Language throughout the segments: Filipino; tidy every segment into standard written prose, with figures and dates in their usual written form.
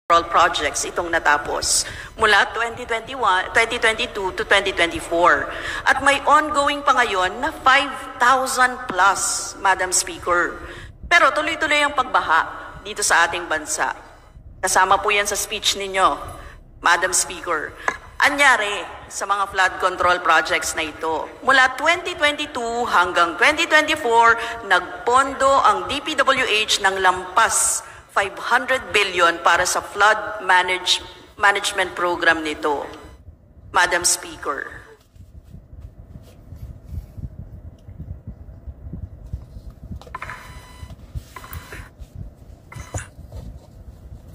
projects itong natapos mula 2022 to 2024. At may ongoing pa ngayon na 5,000 plus, Madam Speaker. Pero tuloy-tuloy ang pagbaha dito sa ating bansa. Kasama po yan sa speech ninyo, Madam Speaker. Anyari sa mga flood control projects na ito. Mula 2022 hanggang 2024, nagpondo ang DPWH ng lampas 500 billion para sa flood management program nito. Madam Speaker.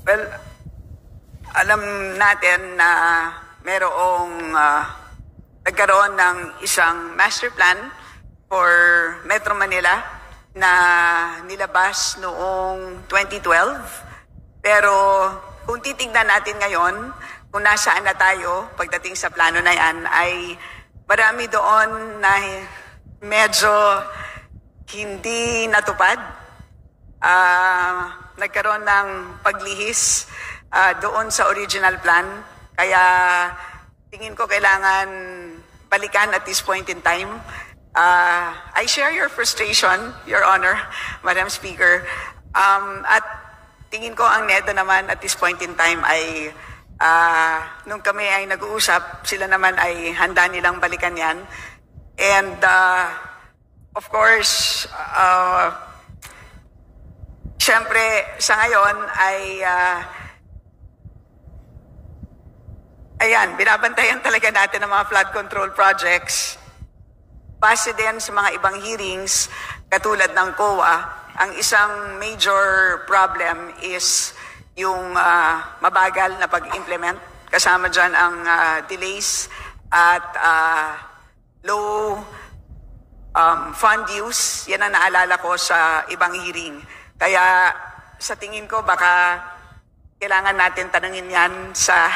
Well, alam natin na nagkaroon ng isang master plan for Metro Manila na nilabas noong 2012. Pero kung titignan natin ngayon, kung nasaan na tayo pagdating sa plano na yan, ay marami doon na medyo hindi natupad. Nagkaroon ng paglihis doon sa original plan. Kaya tingin ko kailangan balikan at this point in time. I share your frustration, Your Honor, Madam Speaker. At tingin ko ang NEDA naman at this point in time ay nung kami ay nag-uusap, sila naman ay handa nilang balikan yan. And of course, syempre sa ngayon ay ayan, binabantayan talaga natin ang mga flood control projects. Base din sa mga ibang hearings, katulad ng COA, ang isang major problem is yung mabagal na pag-implement. Kasama dyan ang delays at low fund use. Yan ang naalala ko sa ibang hearing. Kaya sa tingin ko baka kailangan natin tanungin yan sa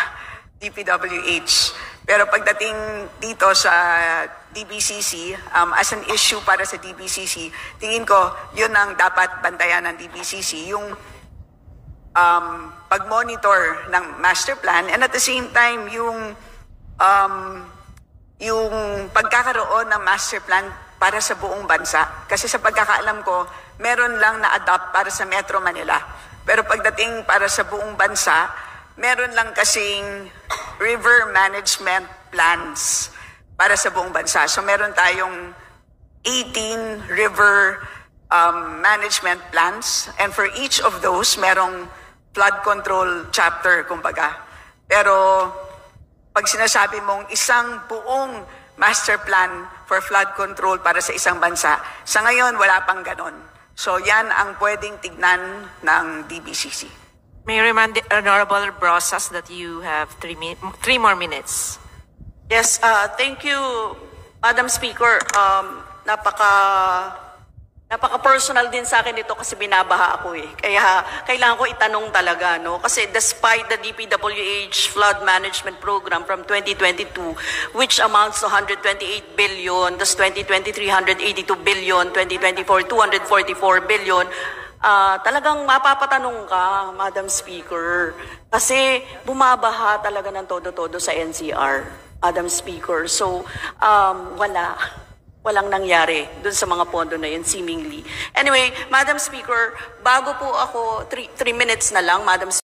DPWH. Pero pagdating dito sa DBCC, as an issue para sa DBCC, tingin ko yun ang dapat bantayan ng DBCC, yung pag-monitor ng master plan and at the same time yung pagkakaroon ng master plan para sa buong bansa. Kasi sa pagkakaalam ko, meron lang na-adopt para sa Metro Manila. Pero pagdating para sa buong bansa, meron lang kasing river management plans para sa buong bansa. So meron tayong 18 river management plans and for each of those, merong flood control chapter, kumbaga. Pero pag sinasabi mong isang buong master plan for flood control para sa isang bansa, sa ngayon wala pang ganon. So yan ang pwedeng tignan ng DBCC. May I remind the Honorable Brosas that you have 3 more minutes. Yes, thank you, Madam Speaker. Napaka-personal din sa akin ito kasi binabaha ako eh. Kaya kailangan ko itanong talaga, no? Kasi despite the DPWH flood management program from 2022, which amounts to 128 billion, tas 2023, 182 billion, 2024, 244 billion, talagang mapapatanong ka, Madam Speaker. Kasi bumabaha talaga ng todo-todo sa NCR, Madam Speaker. So, walang nangyari dun sa mga pondo na yun, seemingly. Anyway, Madam Speaker, bago po ako, 3 minutes na lang, Madam Speaker.